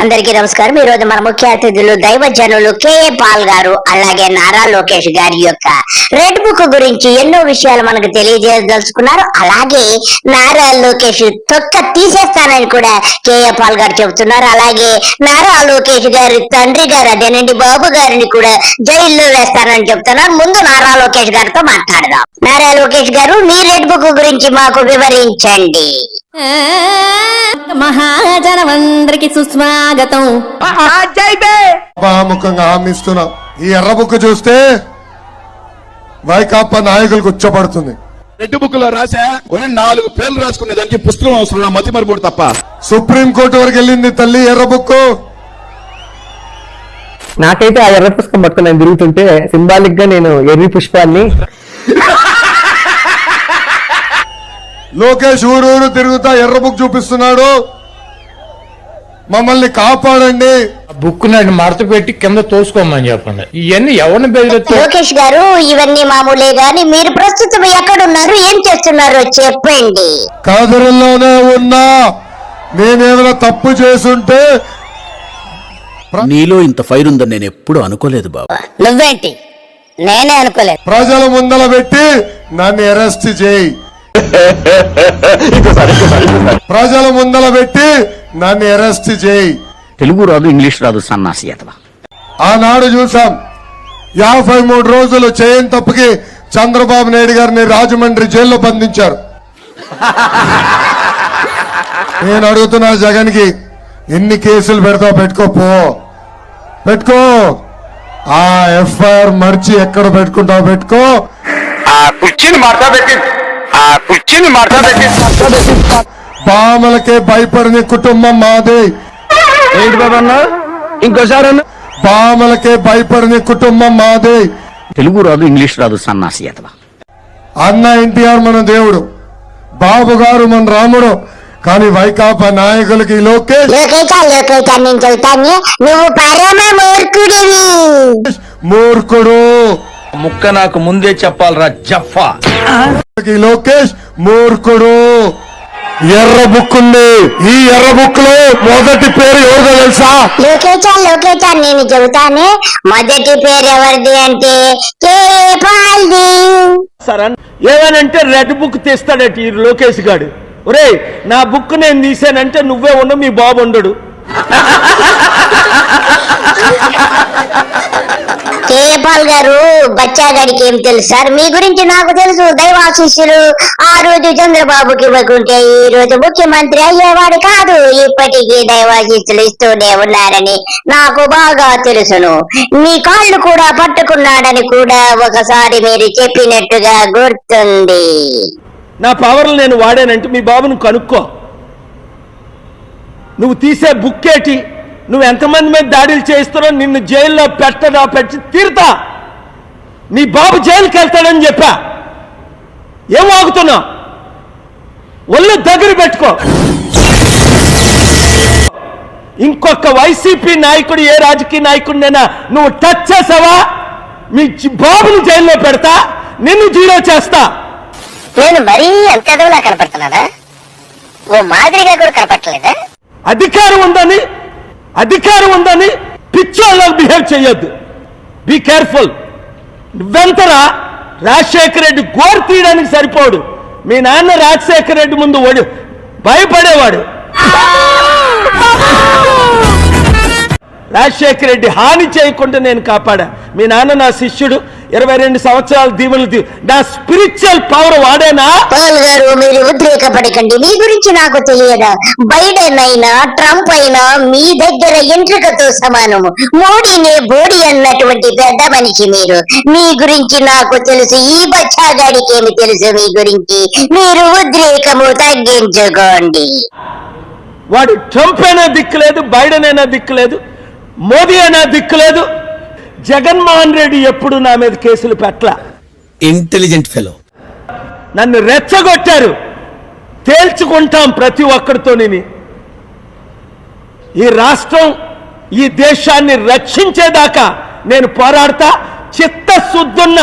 అందరికీ నమస్కారం. ఈ రోజు మన ముఖ్య అతిథులు దైవజనులు కేఏ పాల్ గారు, అలాగే నారా లోకేష్ గారి యొక్క రెడ్ బుక్ గురించి ఎన్నో విషయాలు మనకు తెలియజేయదలుచుకున్నారు. అలాగే నారా లోకేష్ తొక్క తీసేస్తానని కూడా కేఏ పాల్ గారు చెబుతున్నారు. అలాగే నారా లోకేష్ గారి తండ్రి గారు అదేనండి బాబు గారిని కూడా జైల్లో వేస్తానని చెప్తున్నారు. ముందు నారా లోకేష్ గారితో మాట్లాడదాం. నారా లోకేష్ గారు, మీ రెడ్ బుక్ గురించి మాకు వివరించండి. మహాజనమందరికి సుస్వాగతం. ముఖంగా హామీ ఇస్తున్నా, ఈ ఎర్ర బుక్ చూస్తే వైకాపా నాయకులకు ఉచ్చపడుతుంది. రెడ్ బుక్ లో రాసా కొన్ని 4 పేర్లు రాసుకునే దానికి పుస్తకం అవసరం, మతి మరిపోడు తప్ప. సుప్రీంకోర్టు వరకు వెళ్ళింది తల్లి ఎర్ర బుక్. నాకైతే ఆ ఎర్ర పుష్పం పట్టుకుని నేను తిరుగుతుంటే సింబాలిక్ గా నేను ఎర్రి పుష్పాన్ని లోకేష్ ఊరూరు తిరుగుతా ఎర్ర బుక్ చూపిస్తున్నాడు. మమ్మల్ని కాపాడండి. బుక్ నాడు మడత పెట్టి కింద తోసుకోమని చెప్పండి. ఇవన్నీ ఎవరిని బెదిరిస్తారు? లోకేష్ గారు, ఇవన్నీ మామూలే గాని మీరు ప్రస్తుతం ఎక్కడున్నారు, ఏం చేస్తున్నారో చెప్పండి. కాదరుల్లోనే ఉన్నా. నేనేమైనా తప్పు చేసుంటే నీలో ఇంత ఫైర్ ఉందని నేను ఎప్పుడు అనుకోలేదు బాబా. నువ్వేంటి? నేనే అనుకోలేదు. ప్రజల ముందల పెట్టి నన్ను అరెస్ట్ చేయి. ప్రజల ముందల పెట్టి నన్ను అరెస్ట్ చేయి. తెలుగు రాదు, ఇంగ్లీష్ రాదు, సన్నాసి అతవా. ఆనాడు చూసాం 53 రోజులు చేయని తప్పుకి చంద్రబాబు నాయుడు గారిని రాజమండ్రి జైల్లో బంధించారు. నేను అడుగుతున్నా జగన్ కి, ఎన్ని కేసులు పెడతావు పెట్టుకో. ఆ ఎఫ్ఐఆర్ మర్చి ఎక్కడ పెట్టుకుంటావు పెట్టుకో. బామలకే భయపడిన కుటుంబం మాది. ఏంటి బాబా అన్న? ఇంకోసారి అన్న. బామలకే భయపడిన కుటుంబం మాది. తెలుగు రాదు, ఇంగ్లీష్ రాదు, సన్నాసి అతవా. అన్న ఎన్టీఆర్ మన దేవుడు, బాబు గారు మన రాముడు. కానీ వైకాపా నాయకులకి లోకేష్ నేను చెబుతాను, నువ్వు పరమ మూర్ఖుడు. ముక్క నాకు ముందే చెప్పాలరా జఫా. లోకేష్ మూర్ఖుడు. ఎర్ర బుక్ ఉంది. ఈ ఎర్ర బుక్ లో మొదటి పేరు ఎవరిదో తెలుసా? లోకేచా నేను చెబుతానే. మొదటి పేరు ఎవరిది అంటే కేఏ పాల్ది. ఏమనంటే రెడ్ బుక్ తీస్తాడట ఈ లోకేష్ గాడు. ఒరే, నా బుక్ నేను తీసానంటే నువ్వే ఉండవు, మీ బాబు ఉండడు. కేఏ పాల్ గారు, బచ్చాగాడికి ఏం తెలుసు సార్? మీ గురించి నాకు తెలుసు. దైవాశిష్యులు ఆ రోజు చంద్రబాబుకి ఇవ్వకుంటే ఈ రోజు ముఖ్యమంత్రి అయ్యేవాడు కాదు. ఇప్పటికీ దైవాశిష్యులు ఇస్తూనే ఉన్నారని నాకు బాగా తెలుసును. మీ కాళ్ళు కూడా పట్టుకున్నాడని కూడా ఒకసారి మీరు చెప్పినట్టుగా గుర్తుంది. నా పవర్లు నేను వాడానంటే మీ బాబును కనుక్కో. నువ్వు తీసే బుక్ ఏంటి? నువ్వు ఎంతమంది మీద దాడులు చేస్తారో నిన్ను జైల్లో పెట్టి తీరుతా. నీ బాబు జైలుకి వెళ్తాడని చెప్పా. ఏం ఆగుతున్నావు? ఒళ్ళు దగ్గర పెట్టుకో. ఇంకొక వైసీపీ నాయకుడు, ఏ రాజకీయ నాయకుడినైనా నువ్వు టచ్ చేసావా, మీ బాబుని జైల్లో పెడతా, నిన్ను జీరో చేస్తా. నేను మరీ అంత ఎదవలా కనపడుతున్నాడా? ఓ మాదిరిగా కూడా కనపడలేదా? అధికారం ఉందని పిచ్చోళ్ళకి బిహేవ్ చేయొద్దు. Be careful. నువ్వెంతరా? రాజశేఖర రెడ్డి గోరు తీయడానికి సరిపోడు. మీ నాన్న రాజశేఖర రెడ్డి ముందు భయపడేవాడు. రాజశేఖర రెడ్డి హాని చేయకుండా నేను కాపాడా. మీ నాన్న నా శిష్యుడు, 22 సంవత్సరాల దీవెనలు. నా స్పిరిచువల్ పవర్ వాడేనా? పాల్ గారు, మీరు ఉద్రేకపడకండి. మీ గురించి నాకు తెలియదా? బైడెన్ అయినా ట్రంప్ అయినా మీ దగ్గర ఎంట్రుకతో సమానము. మోడీనే బోడి అన్నటువంటి పెద్ద మనిషి మీరు. మీ గురించి నాకు తెలుసు. ఈ బచ్చాగాడికి ఏమి తెలుసు మీ గురించి? మీరు ఉద్రేకము తగ్గించుకోండి. వాడు ట్రంప్ అయినా దిక్కులేదు, బైడెన్ అయినా దిక్కులేదు, మోదీ అయినా దిక్కులేదు. జగన్మోహన్ రెడ్డి ఎప్పుడు నా మీద కేసులు పెట్టలా. Intelligent fellow. నన్ను రెచ్చగొట్టారు. తేల్చుకుంటాం ప్రతి ఒక్కరితో. ఈ రాష్ట్రం, ఈ దేశాన్ని రక్షించేదాకా నేను పోరాడతా. చిత్తశుద్ధున్న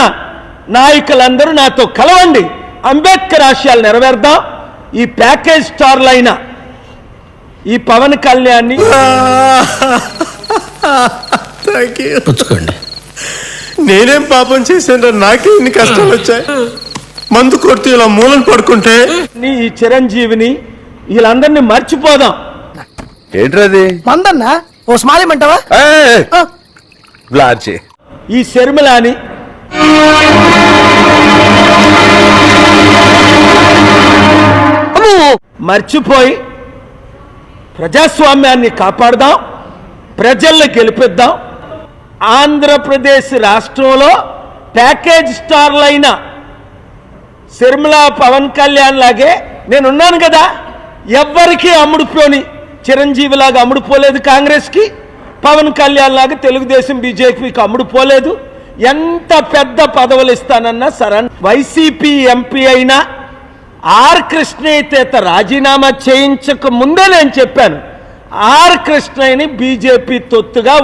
నాయకులందరూ నాతో కలవండి. అంబేద్కర్ ఆశయాలు నెరవేర్దాం. ఈ ప్యాకేజ్ స్టార్లైనా ఈ పవన్ కళ్యాణ్ని పుచ్చుకోండి. నేనేం పాపం చేశాను, నాకే ఇన్ని కష్టాలు వచ్చాయి. మందు కొడుతూ ఇలా మూలను పడుకుంటే ఈ చిరంజీవిని వీళ్ళందరినీ మర్చిపోదాం. ఏంట్రది? మందన్నా ఓ స్మాల్ ఇమ్మంటావా? బ్లార్చే ఈ శర్మిలాని మర్చిపోయి ప్రజాస్వామ్యాన్ని కాపాడదాం, ప్రజల్ని గెలిపిద్దాం. ఆంధ్రప్రదేశ్ రాష్ట్రంలో ప్యాకేజ్ స్టార్లైన శర్మిల, పవన్ కళ్యాణ్ లాగే నేనున్నాను కదా. ఎవ్వరికీ అమ్ముడుపోని చిరంజీవి లాగా అమ్ముడుపోలేదు కాంగ్రెస్కి, పవన్ కళ్యాణ్ లాగా తెలుగుదేశం బీజేపీకి అమ్ముడుపోలేదు. ఎంత పెద్ద పదవులు ఇస్తానన్నా సరే. వైసీపీ ఎంపీ అయినా ఆర్ కృష్ణయ్య రాజీనామా చేయించక ముందే నేను చెప్పాను, ఆర్ కృష్ణయ్యని బీజేపీ తొత్తుగా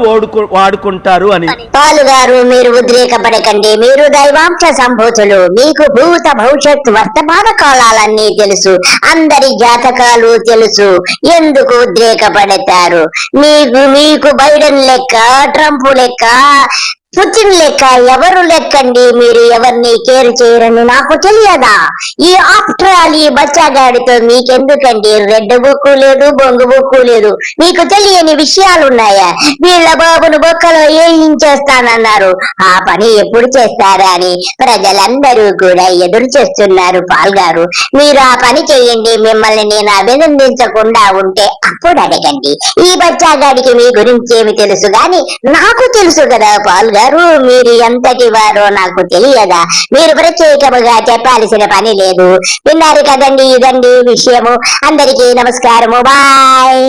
వాడుకుంటారు అని. పాలు గారు, మీరు ఉద్రేకపడకండి. మీరు దైవాంశ సంభూతులు. మీకు భూత భవిష్యత్ వర్తమాన కాలాలన్నీ తెలుసు, అందరి జాతకాలు తెలుసు. ఎందుకు ఉద్రేకపడతారు? మీకు బైడెన్ లెక్క, ట్రంప్ లెక్క, పుతిన్ లెక్క ఎవరు లెక్కండి. మీరు ఎవరిని కేర్ చేయరని నాకు తెలియదా? ఈ ఆఫ్టర్ ఆల్ ఈ బచ్చాగాడితో మీకెందుకండి? రెడ్ బుక్కు లేదు, బొంగు బుక్కు లేదు. మీకు తెలియని విషయాలున్నాయా? వీళ్ళ బాబును బొక్కలో ఏయించేస్తానన్నారు. ఆ పని ఎప్పుడు చేస్తారా అని ప్రజలందరూ కూడా ఎదురు చేస్తున్నారు. పాల్ గారు, మీరు ఆ పని చేయండి. మిమ్మల్ని నేను అభినందించకుండా ఉంటే అప్పుడు అడగండి. ఈ బచ్చాగాడికి మీ గురించి ఏమి తెలుసు గాని నాకు తెలుసు కదా పాల్ గారు. మీరు ఎంతటి వారో నాకు తెలియదా? మీరు ప్రత్యేకముగా చెప్పాల్సిన పని లేదు. విన్నారు కదండి, ఇదండి విషయము. అందరికీ నమస్కారము. బాయ్.